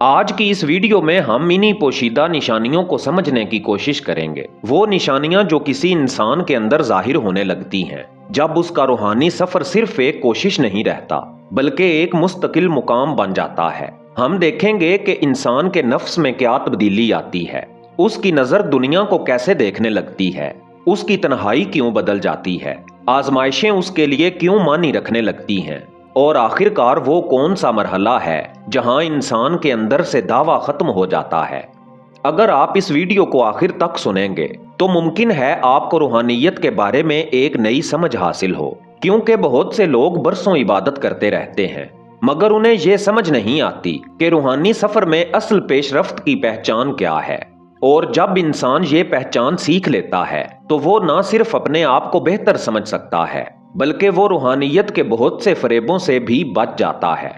آج کی اس ویڈیو میں ہم انہی پوشیدہ نشانیوں کو سمجھنے کی کوشش کریں گے، وہ نشانیاں جو کسی انسان کے اندر ظاہر ہونے لگتی ہیں جب اس کا روحانی سفر صرف ایک کوشش نہیں رہتا بلکہ ایک مستقل مقام بن جاتا ہے۔ ہم دیکھیں گے کہ انسان کے نفس میں کیا تبدیلی آتی ہے، اس کی نظر دنیا کو کیسے دیکھنے لگتی ہے، اس کی تنہائی کیوں بدل جاتی ہے، آزمائشیں اس کے لیے کیوں معنی رکھنے لگتی ہیں، اور آخرکار وہ کون سا مرحلہ ہے جہاں انسان کے اندر سے دعویٰ ختم ہو جاتا ہے۔ اگر آپ اس ویڈیو کو آخر تک سنیں گے تو ممکن ہے آپ کو روحانیت کے بارے میں ایک نئی سمجھ حاصل ہو، کیونکہ بہت سے لوگ برسوں عبادت کرتے رہتے ہیں مگر انہیں یہ سمجھ نہیں آتی کہ روحانی سفر میں اصل پیش رفت کی پہچان کیا ہے۔ اور جب انسان یہ پہچان سیکھ لیتا ہے تو وہ نہ صرف اپنے آپ کو بہتر سمجھ سکتا ہے بلکہ وہ روحانیت کے بہت سے فریبوں سے بھی بچ جاتا ہے۔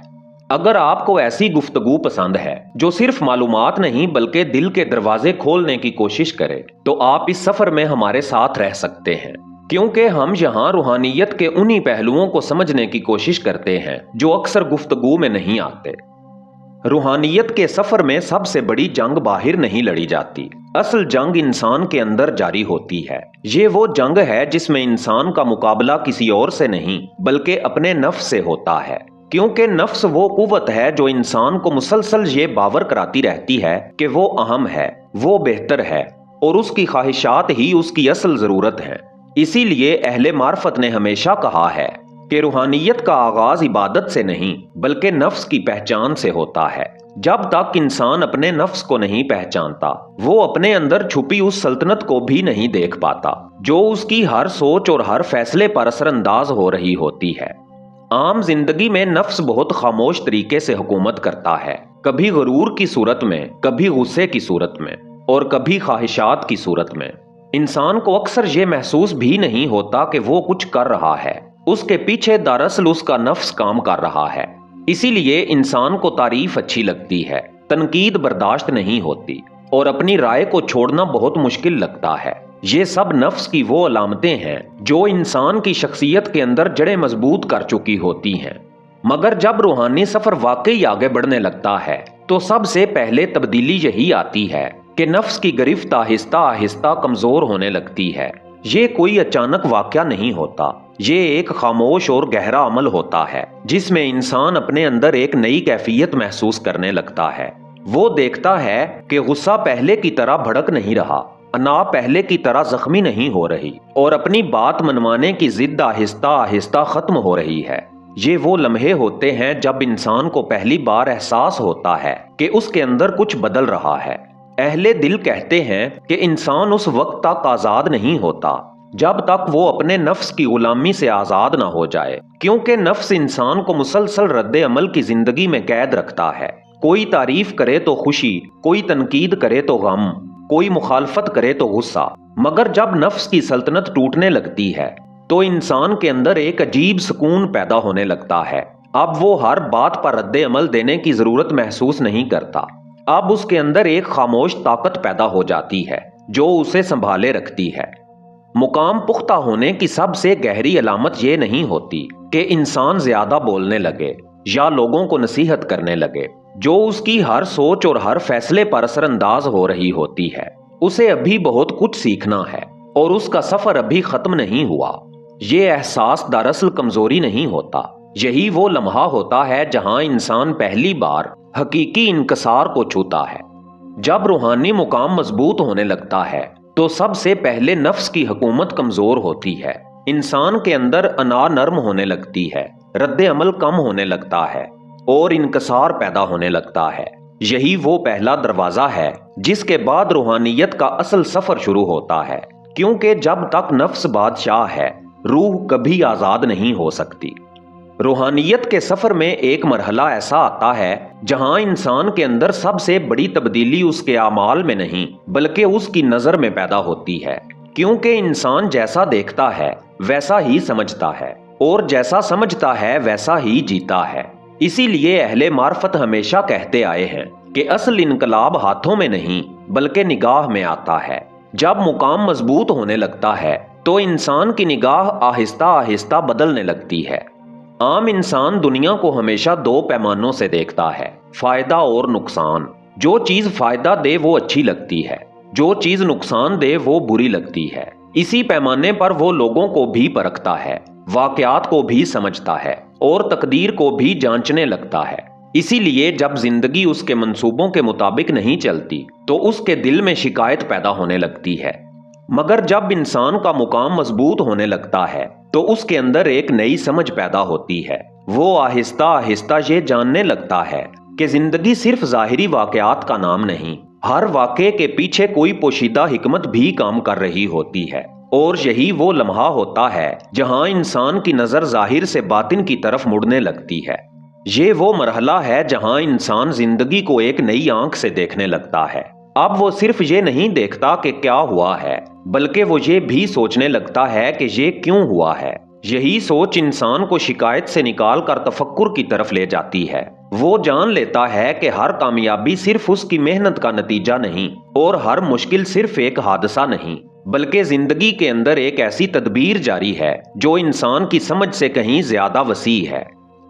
اگر آپ کو ایسی گفتگو پسند ہے جو صرف معلومات نہیں بلکہ دل کے دروازے کھولنے کی کوشش کرے تو آپ اس سفر میں ہمارے ساتھ رہ سکتے ہیں، کیونکہ ہم یہاں روحانیت کے انہی پہلوؤں کو سمجھنے کی کوشش کرتے ہیں جو اکثر گفتگو میں نہیں آتے۔ روحانیت کے سفر میں سب سے بڑی جنگ باہر نہیں لڑی جاتی، اصل جنگ انسان کے اندر جاری ہوتی ہے۔ یہ وہ جنگ ہے جس میں انسان کا مقابلہ کسی اور سے نہیں بلکہ اپنے نفس سے ہوتا ہے، کیونکہ نفس وہ قوت ہے جو انسان کو مسلسل یہ باور کراتی رہتی ہے کہ وہ اہم ہے، وہ بہتر ہے، اور اس کی خواہشات ہی اس کی اصل ضرورت ہے۔ اسی لیے اہل معرفت نے ہمیشہ کہا ہے کہ روحانیت کا آغاز عبادت سے نہیں بلکہ نفس کی پہچان سے ہوتا ہے۔ جب تک انسان اپنے نفس کو نہیں پہچانتا وہ اپنے اندر چھپی اس سلطنت کو بھی نہیں دیکھ پاتا جو اس کی ہر سوچ اور ہر فیصلے پر اثر انداز ہو رہی ہوتی ہے۔ عام زندگی میں نفس بہت خاموش طریقے سے حکومت کرتا ہے، کبھی غرور کی صورت میں، کبھی غصے کی صورت میں، اور کبھی خواہشات کی صورت میں۔ انسان کو اکثر یہ محسوس بھی نہیں ہوتا کہ وہ کچھ کر رہا ہے، اس کے پیچھے دراصل اس کا نفس کام کر رہا ہے۔ اسی لیے انسان کو تعریف اچھی لگتی ہے، تنقید برداشت نہیں ہوتی، اور اپنی رائے کو چھوڑنا بہت مشکل لگتا ہے۔ یہ سب نفس کی وہ علامتیں ہیں جو انسان کی شخصیت کے اندر جڑیں مضبوط کر چکی ہوتی ہیں۔ مگر جب روحانی سفر واقعی آگے بڑھنے لگتا ہے تو سب سے پہلے تبدیلی یہی آتی ہے کہ نفس کی گرفت آہستہ آہستہ کمزور ہونے لگتی ہے۔ یہ کوئی اچانک واقعہ نہیں ہوتا، یہ ایک خاموش اور گہرا عمل ہوتا ہے جس میں انسان اپنے اندر ایک نئی کیفیت محسوس کرنے لگتا ہے۔ وہ دیکھتا ہے کہ غصہ پہلے کی طرح بھڑک نہیں رہا، انا پہلے کی طرح زخمی نہیں ہو رہی، اور اپنی بات منوانے کی ضد آہستہ آہستہ ختم ہو رہی ہے۔ یہ وہ لمحے ہوتے ہیں جب انسان کو پہلی بار احساس ہوتا ہے کہ اس کے اندر کچھ بدل رہا ہے۔ اہل دل کہتے ہیں کہ انسان اس وقت تک آزاد نہیں ہوتا جب تک وہ اپنے نفس کی غلامی سے آزاد نہ ہو جائے، کیونکہ نفس انسان کو مسلسل رد عمل کی زندگی میں قید رکھتا ہے۔ کوئی تعریف کرے تو خوشی، کوئی تنقید کرے تو غم، کوئی مخالفت کرے تو غصہ۔ مگر جب نفس کی سلطنت ٹوٹنے لگتی ہے تو انسان کے اندر ایک عجیب سکون پیدا ہونے لگتا ہے۔ اب وہ ہر بات پر رد عمل دینے کی ضرورت محسوس نہیں کرتا، اب اس کے اندر ایک خاموش طاقت پیدا ہو جاتی ہے جو اسے سنبھالے رکھتی ہے۔ مقام پختہ ہونے کی سب سے گہری علامت یہ نہیں ہوتی کہ انسان زیادہ بولنے لگے یا لوگوں کو نصیحت کرنے لگے، جو اس کی ہر سوچ اور ہر فیصلے پر اثر انداز ہو رہی ہوتی ہے۔ اسے ابھی بہت کچھ سیکھنا ہے اور اس کا سفر ابھی ختم نہیں ہوا۔ یہ احساس دراصل کمزوری نہیں ہوتا، یہی وہ لمحہ ہوتا ہے جہاں انسان پہلی بار حقیقی انکسار کو چھوتا ہے۔ جب روحانی مقام مضبوط ہونے لگتا ہے تو سب سے پہلے نفس کی حکومت کمزور ہوتی ہے، انسان کے اندر انا نرم ہونے لگتی ہے، رد عمل کم ہونے لگتا ہے، اور انکسار پیدا ہونے لگتا ہے۔ یہی وہ پہلا دروازہ ہے جس کے بعد روحانیت کا اصل سفر شروع ہوتا ہے، کیونکہ جب تک نفس بادشاہ ہے روح کبھی آزاد نہیں ہو سکتی۔ روحانیت کے سفر میں ایک مرحلہ ایسا آتا ہے جہاں انسان کے اندر سب سے بڑی تبدیلی اس کے اعمال میں نہیں بلکہ اس کی نظر میں پیدا ہوتی ہے، کیونکہ انسان جیسا دیکھتا ہے ویسا ہی سمجھتا ہے، اور جیسا سمجھتا ہے ویسا ہی جیتا ہے۔ اسی لیے اہل معرفت ہمیشہ کہتے آئے ہیں کہ اصل انقلاب ہاتھوں میں نہیں بلکہ نگاہ میں آتا ہے۔ جب مقام مضبوط ہونے لگتا ہے تو انسان کی نگاہ آہستہ آہستہ بدلنے لگتی ہے۔ عام انسان دنیا کو ہمیشہ دو پیمانوں سے دیکھتا ہے، فائدہ اور نقصان۔ جو چیز فائدہ دے وہ اچھی لگتی ہے، جو چیز نقصان دے وہ بری لگتی ہے۔ اسی پیمانے پر وہ لوگوں کو بھی پرکھتا ہے، واقعات کو بھی سمجھتا ہے اور تقدیر کو بھی جانچنے لگتا ہے۔ اسی لیے جب زندگی اس کے منصوبوں کے مطابق نہیں چلتی تو اس کے دل میں شکایت پیدا ہونے لگتی ہے، مگر جب انسان کا مقام مضبوط ہونے لگتا ہے تو اس کے اندر ایک نئی سمجھ پیدا ہوتی ہے۔ وہ آہستہ آہستہ یہ جاننے لگتا ہے کہ زندگی صرف ظاہری واقعات کا نام نہیں، ہر واقعے کے پیچھے کوئی پوشیدہ حکمت بھی کام کر رہی ہوتی ہے، اور یہی وہ لمحہ ہوتا ہے جہاں انسان کی نظر ظاہر سے باطن کی طرف مڑنے لگتی ہے۔ یہ وہ مرحلہ ہے جہاں انسان زندگی کو ایک نئی آنکھ سے دیکھنے لگتا ہے۔ اب وہ صرف یہ نہیں دیکھتا کہ کیا ہوا ہے، بلکہ وہ یہ بھی سوچنے لگتا ہے کہ یہ کیوں ہوا ہے۔ یہی سوچ انسان کو شکایت سے نکال کر تفکر کی طرف لے جاتی ہے۔ وہ جان لیتا ہے کہ ہر کامیابی صرف اس کی محنت کا نتیجہ نہیں، اور ہر مشکل صرف ایک حادثہ نہیں، بلکہ زندگی کے اندر ایک ایسی تدبیر جاری ہے جو انسان کی سمجھ سے کہیں زیادہ وسیع ہے۔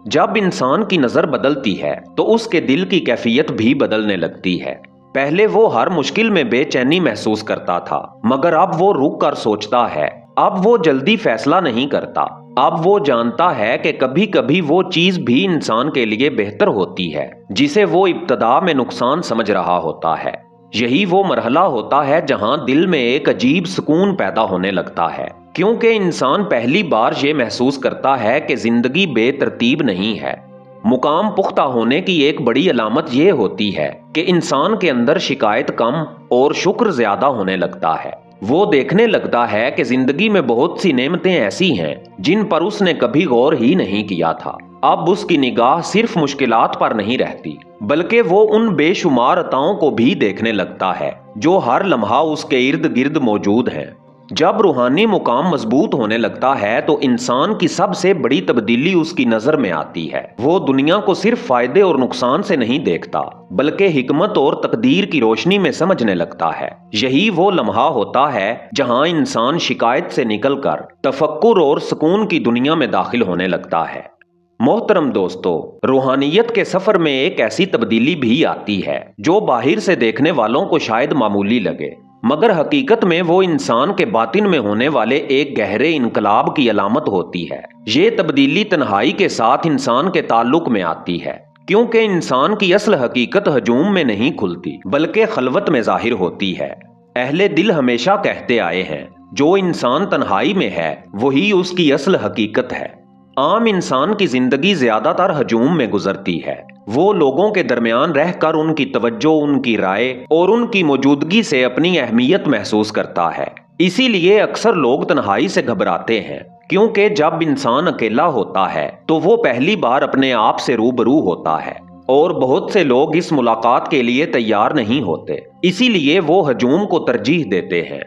جب انسان کی نظر بدلتی ہے تو اس کے دل کی کیفیت بھی بدلنے لگتی ہے۔ پہلے وہ ہر مشکل میں بے چینی محسوس کرتا تھا، مگر اب وہ رک کر سوچتا ہے۔ اب وہ جلدی فیصلہ نہیں کرتا، اب وہ جانتا ہے کہ کبھی کبھی وہ چیز بھی انسان کے لیے بہتر ہوتی ہے جسے وہ ابتدا میں نقصان سمجھ رہا ہوتا ہے۔ یہی وہ مرحلہ ہوتا ہے جہاں دل میں ایک عجیب سکون پیدا ہونے لگتا ہے، کیونکہ انسان پہلی بار یہ محسوس کرتا ہے کہ زندگی بے ترتیب نہیں ہے۔ مقام پختہ ہونے کی ایک بڑی علامت یہ ہوتی ہے کہ انسان کے اندر شکایت کم اور شکر زیادہ ہونے لگتا ہے۔ وہ دیکھنے لگتا ہے کہ زندگی میں بہت سی نعمتیں ایسی ہیں جن پر اس نے کبھی غور ہی نہیں کیا تھا۔ اب اس کی نگاہ صرف مشکلات پر نہیں رہتی، بلکہ وہ ان بے شمار عطاؤں کو بھی دیکھنے لگتا ہے جو ہر لمحہ اس کے ارد گرد موجود ہیں۔ جب روحانی مقام مضبوط ہونے لگتا ہے تو انسان کی سب سے بڑی تبدیلی اس کی نظر میں آتی ہے۔ وہ دنیا کو صرف فائدے اور نقصان سے نہیں دیکھتا، بلکہ حکمت اور تقدیر کی روشنی میں سمجھنے لگتا ہے۔ یہی وہ لمحہ ہوتا ہے جہاں انسان شکایت سے نکل کر تفکر اور سکون کی دنیا میں داخل ہونے لگتا ہے۔ محترم دوستو، روحانیت کے سفر میں ایک ایسی تبدیلی بھی آتی ہے جو باہر سے دیکھنے والوں کو شاید معمولی لگے، مگر حقیقت میں وہ انسان کے باطن میں ہونے والے ایک گہرے انقلاب کی علامت ہوتی ہے۔ یہ تبدیلی تنہائی کے ساتھ انسان کے تعلق میں آتی ہے، کیونکہ انسان کی اصل حقیقت ہجوم میں نہیں کھلتی بلکہ خلوت میں ظاہر ہوتی ہے۔ اہل دل ہمیشہ کہتے آئے ہیں، جو انسان تنہائی میں ہے وہی اس کی اصل حقیقت ہے۔ عام انسان کی زندگی زیادہ تر ہجوم میں گزرتی ہے۔ وہ لوگوں کے درمیان رہ کر ان کی توجہ، ان کی رائے اور ان کی موجودگی سے اپنی اہمیت محسوس کرتا ہے۔ اسی لیے اکثر لوگ تنہائی سے گھبراتے ہیں، کیونکہ جب انسان اکیلا ہوتا ہے تو وہ پہلی بار اپنے آپ سے روبرو ہوتا ہے، اور بہت سے لوگ اس ملاقات کے لیے تیار نہیں ہوتے، اسی لیے وہ ہجوم کو ترجیح دیتے ہیں۔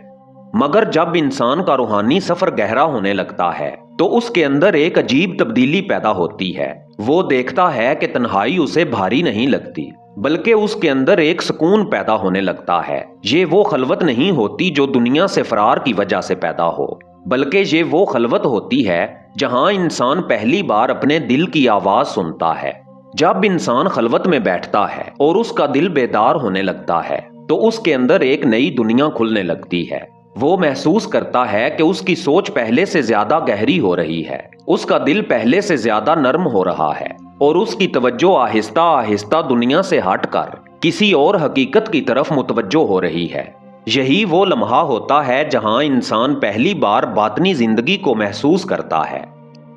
مگر جب انسان کا روحانی سفر گہرا ہونے لگتا ہے تو اس کے اندر ایک عجیب تبدیلی پیدا ہوتی ہے۔ وہ دیکھتا ہے کہ تنہائی اسے بھاری نہیں لگتی، بلکہ اس کے اندر ایک سکون پیدا ہونے لگتا ہے۔ یہ وہ خلوت نہیں ہوتی جو دنیا سے فرار کی وجہ سے پیدا ہو، بلکہ یہ وہ خلوت ہوتی ہے جہاں انسان پہلی بار اپنے دل کی آواز سنتا ہے۔ جب انسان خلوت میں بیٹھتا ہے اور اس کا دل بیدار ہونے لگتا ہے تو اس کے اندر ایک نئی دنیا کھلنے لگتی ہے۔ وہ محسوس کرتا ہے کہ اس کی سوچ پہلے سے زیادہ گہری ہو رہی ہے، اس کا دل پہلے سے زیادہ نرم ہو رہا ہے، اور اس کی توجہ آہستہ آہستہ دنیا سے ہٹ کر کسی اور حقیقت کی طرف متوجہ ہو رہی ہے۔ یہی وہ لمحہ ہوتا ہے جہاں انسان پہلی بار باطنی زندگی کو محسوس کرتا ہے۔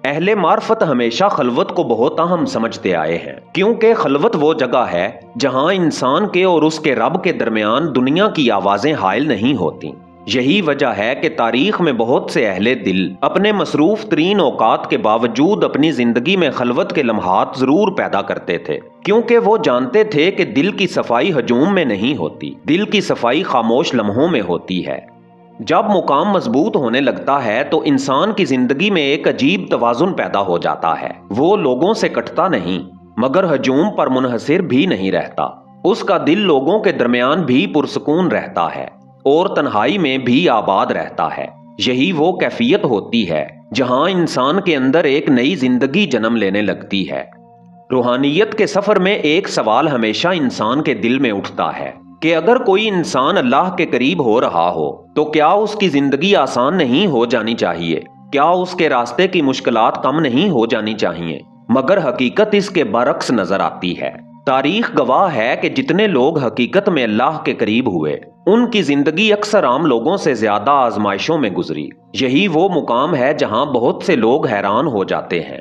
اہل معرفت ہمیشہ خلوت کو بہت اہم سمجھتے آئے ہیں، کیونکہ خلوت وہ جگہ ہے جہاں انسان کے اور اس کے رب کے درمیان دنیا کی آوازیں حائل نہیں ہوتی۔ یہی وجہ ہے کہ تاریخ میں بہت سے اہل دل اپنے مصروف ترین اوقات کے باوجود اپنی زندگی میں خلوت کے لمحات ضرور پیدا کرتے تھے، کیونکہ وہ جانتے تھے کہ دل کی صفائی ہجوم میں نہیں ہوتی، دل کی صفائی خاموش لمحوں میں ہوتی ہے۔ جب مقام مضبوط ہونے لگتا ہے تو انسان کی زندگی میں ایک عجیب توازن پیدا ہو جاتا ہے۔ وہ لوگوں سے کٹتا نہیں، مگر ہجوم پر منحصر بھی نہیں رہتا۔ اس کا دل لوگوں کے درمیان بھی پرسکون رہتا ہے اور تنہائی میں بھی آباد رہتا ہے۔ یہی وہ کیفیت ہوتی ہے جہاں انسان کے اندر ایک نئی زندگی جنم لینے لگتی ہے۔ روحانیت کے سفر میں ایک سوال ہمیشہ انسان کے دل میں اٹھتا ہے کہ اگر کوئی انسان اللہ کے قریب ہو رہا ہو تو کیا اس کی زندگی آسان نہیں ہو جانی چاہیے؟ کیا اس کے راستے کی مشکلات کم نہیں ہو جانی چاہیے؟ مگر حقیقت اس کے برعکس نظر آتی ہے۔ تاریخ گواہ ہے کہ جتنے لوگ حقیقت میں اللہ کے قریب ہوئے ان کی زندگی اکثر عام لوگوں سے زیادہ آزمائشوں میں گزری۔ یہی وہ مقام ہے جہاں بہت سے لوگ حیران ہو جاتے ہیں۔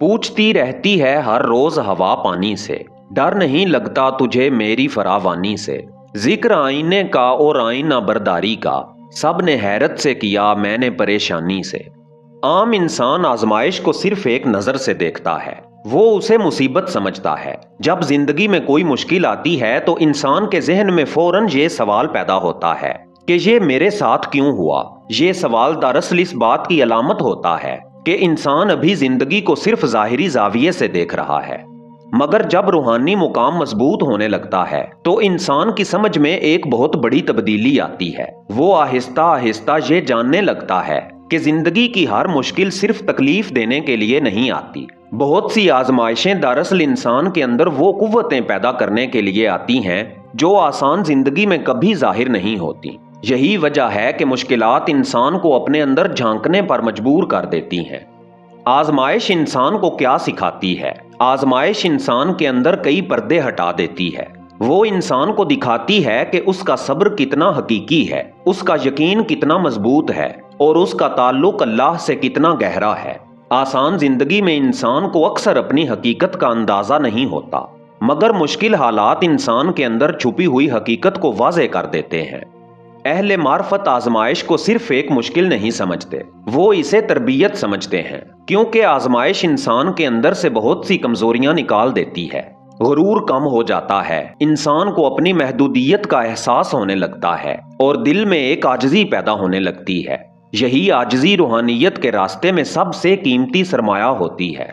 پوچھتی رہتی ہے ہر روز ہوا پانی سے، ڈر نہیں لگتا تجھے میری فراوانی سے، ذکر آئینے کا اور آئینہ برداری کا، سب نے حیرت سے کیا میں نے پریشانی سے۔ عام انسان آزمائش کو صرف ایک نظر سے دیکھتا ہے، وہ اسے مصیبت سمجھتا ہے۔ جب زندگی میں کوئی مشکل آتی ہے تو انسان کے ذہن میں فوراً یہ سوال پیدا ہوتا ہے کہ یہ میرے ساتھ کیوں ہوا؟ یہ سوال دراصل اس بات کی علامت ہوتا ہے کہ انسان ابھی زندگی کو صرف ظاہری زاویے سے دیکھ رہا ہے۔ مگر جب روحانی مقام مضبوط ہونے لگتا ہے تو انسان کی سمجھ میں ایک بہت بڑی تبدیلی آتی ہے۔ وہ آہستہ آہستہ یہ جاننے لگتا ہے کہ زندگی کی ہر مشکل صرف تکلیف دینے کے لیے نہیں آتی۔ بہت سی آزمائشیں دراصل انسان کے اندر وہ قوتیں پیدا کرنے کے لیے آتی ہیں جو آسان زندگی میں کبھی ظاہر نہیں ہوتی۔ یہی وجہ ہے کہ مشکلات انسان کو اپنے اندر جھانکنے پر مجبور کر دیتی ہیں۔ آزمائش انسان کو کیا سکھاتی ہے؟ آزمائش انسان کے اندر کئی پردے ہٹا دیتی ہے۔ وہ انسان کو دکھاتی ہے کہ اس کا صبر کتنا حقیقی ہے، اس کا یقین کتنا مضبوط ہے اور اس کا تعلق اللہ سے کتنا گہرا ہے۔ آسان زندگی میں انسان کو اکثر اپنی حقیقت کا اندازہ نہیں ہوتا، مگر مشکل حالات انسان کے اندر چھپی ہوئی حقیقت کو واضح کر دیتے ہیں۔ اہل معرفت آزمائش کو صرف ایک مشکل نہیں سمجھتے، وہ اسے تربیت سمجھتے ہیں، کیونکہ آزمائش انسان کے اندر سے بہت سی کمزوریاں نکال دیتی ہے۔ غرور کم ہو جاتا ہے، انسان کو اپنی محدودیت کا احساس ہونے لگتا ہے اور دل میں ایک عاجزی پیدا ہونے لگتی ہے۔ یہی عاجزی روحانیت کے راستے میں سب سے قیمتی سرمایہ ہوتی ہے۔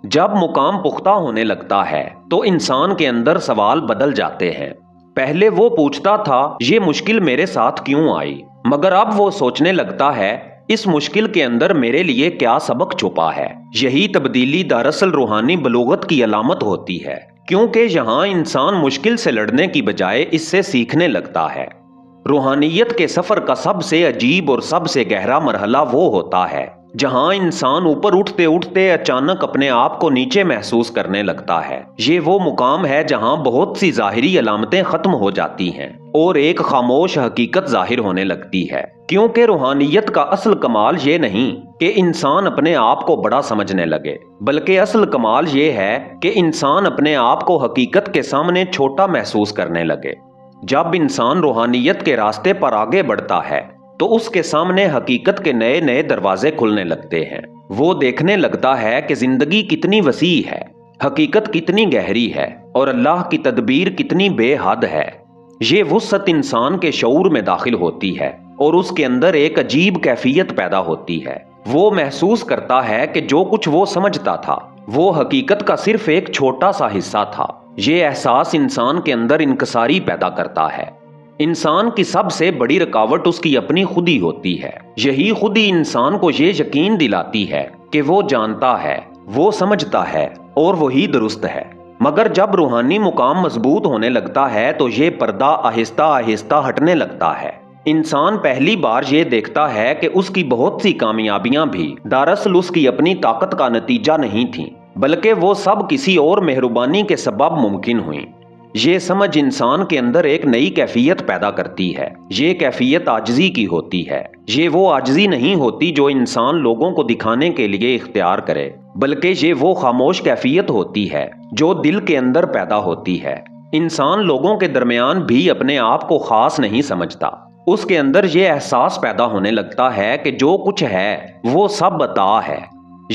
جب مقام پختہ ہونے لگتا ہے تو انسان کے اندر سوال بدل جاتے ہیں۔ پہلے وہ پوچھتا تھا یہ مشکل میرے ساتھ کیوں آئی، مگر اب وہ سوچنے لگتا ہے اس مشکل کے اندر میرے لیے کیا سبق چھپا ہے۔ یہی تبدیلی دراصل روحانی بلوغت کی علامت ہوتی ہے، کیونکہ یہاں انسان مشکل سے لڑنے کی بجائے اس سے سیکھنے لگتا ہے۔ روحانیت کے سفر کا سب سے عجیب اور سب سے گہرا مرحلہ وہ ہوتا ہے جہاں انسان اوپر اٹھتے اٹھتے اچانک اپنے آپ کو نیچے محسوس کرنے لگتا ہے۔ یہ وہ مقام ہے جہاں بہت سی ظاہری علامتیں ختم ہو جاتی ہیں اور ایک خاموش حقیقت ظاہر ہونے لگتی ہے، کیونکہ روحانیت کا اصل کمال یہ نہیں کہ انسان اپنے آپ کو بڑا سمجھنے لگے، بلکہ اصل کمال یہ ہے کہ انسان اپنے آپ کو حقیقت کے سامنے چھوٹا محسوس کرنے لگے۔ جب انسان روحانیت کے راستے پر آگے بڑھتا ہے تو اس کے سامنے حقیقت کے نئے نئے دروازے کھلنے لگتے ہیں۔ وہ دیکھنے لگتا ہے کہ زندگی کتنی وسیع ہے، حقیقت کتنی گہری ہے اور اللہ کی تدبیر کتنی بے حد ہے۔ یہ وسعت انسان کے شعور میں داخل ہوتی ہے اور اس کے اندر ایک عجیب کیفیت پیدا ہوتی ہے۔ وہ محسوس کرتا ہے کہ جو کچھ وہ سمجھتا تھا وہ حقیقت کا صرف ایک چھوٹا سا حصہ تھا۔ یہ احساس انسان کے اندر انکساری پیدا کرتا ہے۔ انسان کی سب سے بڑی رکاوٹ اس کی اپنی خودی ہوتی ہے۔ یہی خودی انسان کو یہ یقین دلاتی ہے کہ وہ جانتا ہے، وہ سمجھتا ہے اور وہی درست ہے۔ مگر جب روحانی مقام مضبوط ہونے لگتا ہے تو یہ پردہ آہستہ آہستہ ہٹنے لگتا ہے۔ انسان پہلی بار یہ دیکھتا ہے کہ اس کی بہت سی کامیابیاں بھی دراصل اس کی اپنی طاقت کا نتیجہ نہیں تھیں، بلکہ وہ سب کسی اور مہربانی کے سبب ممکن ہوئیں۔ یہ سمجھ انسان کے اندر ایک نئی کیفیت پیدا کرتی ہے۔ یہ کیفیت عاجزی کی ہوتی ہے۔ یہ وہ عاجزی نہیں ہوتی جو انسان لوگوں کو دکھانے کے لیے اختیار کرے، بلکہ یہ وہ خاموش کیفیت ہوتی ہے جو دل کے اندر پیدا ہوتی ہے۔ انسان لوگوں کے درمیان بھی اپنے آپ کو خاص نہیں سمجھتا۔ اس کے اندر یہ احساس پیدا ہونے لگتا ہے کہ جو کچھ ہے وہ سب عطا ہے۔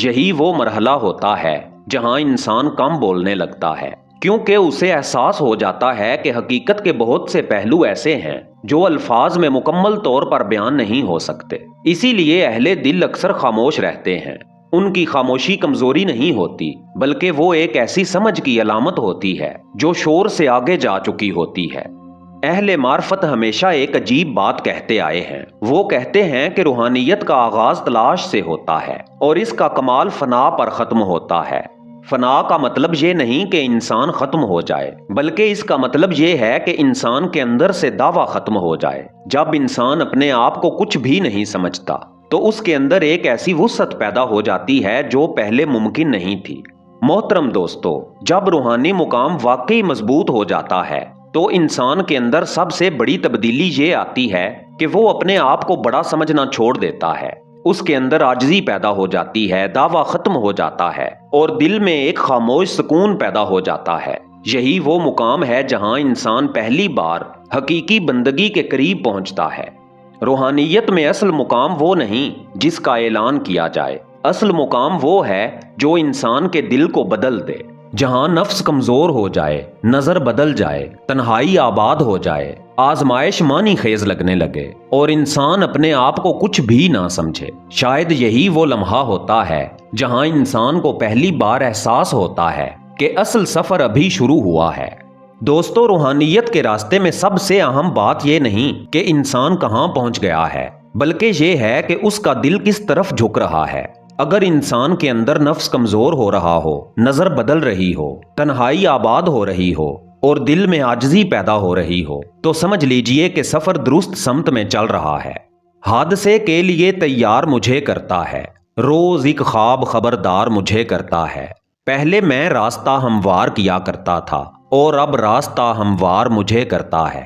یہی وہ مرحلہ ہوتا ہے جہاں انسان کم بولنے لگتا ہے، کیونکہ اسے احساس ہو جاتا ہے کہ حقیقت کے بہت سے پہلو ایسے ہیں جو الفاظ میں مکمل طور پر بیان نہیں ہو سکتے۔ اسی لیے اہل دل اکثر خاموش رہتے ہیں۔ ان کی خاموشی کمزوری نہیں ہوتی، بلکہ وہ ایک ایسی سمجھ کی علامت ہوتی ہے جو شور سے آگے جا چکی ہوتی ہے۔ اہل معرفت ہمیشہ ایک عجیب بات کہتے آئے ہیں۔ وہ کہتے ہیں کہ روحانیت کا آغاز تلاش سے ہوتا ہے اور اس کا کمال فنا پر ختم ہوتا ہے۔ فنا کا مطلب یہ نہیں کہ انسان ختم ہو جائے، بلکہ اس کا مطلب یہ ہے کہ انسان کے اندر سے دعویٰ ختم ہو جائے۔ جب انسان اپنے آپ کو کچھ بھی نہیں سمجھتا تو اس کے اندر ایک ایسی وسعت پیدا ہو جاتی ہے جو پہلے ممکن نہیں تھی۔ محترم دوستو، جب روحانی مقام واقعی مضبوط ہو جاتا ہے تو انسان کے اندر سب سے بڑی تبدیلی یہ آتی ہے کہ وہ اپنے آپ کو بڑا سمجھنا چھوڑ دیتا ہے۔ اس کے اندر عاجزی پیدا ہو جاتی ہے، دعویٰ ختم ہو جاتا ہے اور دل میں ایک خاموش سکون پیدا ہو جاتا ہے۔ یہی وہ مقام ہے جہاں انسان پہلی بار حقیقی بندگی کے قریب پہنچتا ہے۔ روحانیت میں اصل مقام وہ نہیں جس کا اعلان کیا جائے، اصل مقام وہ ہے جو انسان کے دل کو بدل دے، جہاں نفس کمزور ہو جائے، نظر بدل جائے، تنہائی آباد ہو جائے، آزمائش معنی خیز لگنے لگے اور انسان اپنے آپ کو کچھ بھی نہ سمجھے۔ شاید یہی وہ لمحہ ہوتا ہے جہاں انسان کو پہلی بار احساس ہوتا ہے کہ اصل سفر ابھی شروع ہوا ہے۔ دوستو، روحانیت کے راستے میں سب سے اہم بات یہ نہیں کہ انسان کہاں پہنچ گیا ہے، بلکہ یہ ہے کہ اس کا دل کس طرف جھک رہا ہے۔ اگر انسان کے اندر نفس کمزور ہو رہا ہو، نظر بدل رہی ہو، تنہائی آباد ہو رہی ہو اور دل میں عاجزی پیدا ہو رہی ہو، تو سمجھ لیجئے کہ سفر درست سمت میں چل رہا ہے۔ حادثے کے لیے تیار مجھے کرتا ہے، روز ایک خواب خبردار مجھے کرتا ہے۔ پہلے میں راستہ ہموار کیا کرتا تھا اور اب راستہ ہموار مجھے کرتا ہے۔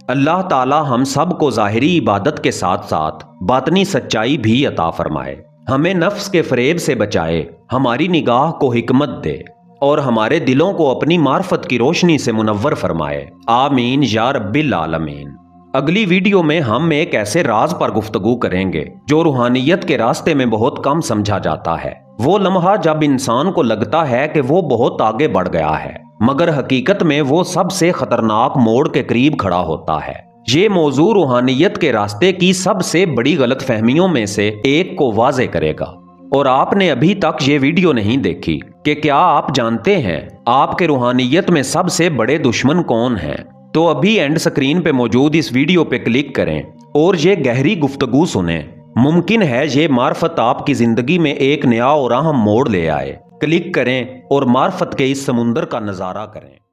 اللہ تعالی ہم سب کو ظاہری عبادت کے ساتھ ساتھ باطنی سچائی بھی عطا فرمائے، ہمیں نفس کے فریب سے بچائے، ہماری نگاہ کو حکمت دے اور ہمارے دلوں کو اپنی معرفت کی روشنی سے منور فرمائے۔ آمین یا رب العالمین۔ اگلی ویڈیو میں ہم ایک ایسے راز پر گفتگو کریں گے جو روحانیت کے راستے میں بہت کم سمجھا جاتا ہے۔ وہ لمحہ جب انسان کو لگتا ہے کہ وہ بہت آگے بڑھ گیا ہے، مگر حقیقت میں وہ سب سے خطرناک موڑ کے قریب کھڑا ہوتا ہے۔ یہ موضوع روحانیت کے راستے کی سب سے بڑی غلط فہمیوں میں سے ایک کو واضح کرے گا۔ اور آپ نے ابھی تک یہ ویڈیو نہیں دیکھی کہ کیا آپ جانتے ہیں آپ کے روحانیت میں سب سے بڑے دشمن کون ہیں؟ تو ابھی اینڈ سکرین پہ موجود اس ویڈیو پہ کلک کریں اور یہ گہری گفتگو سنیں۔ ممکن ہے یہ معرفت آپ کی زندگی میں ایک نیا اور اہم موڑ لے آئے۔ کلک کریں اور معرفت کے اس سمندر کا نظارہ کریں۔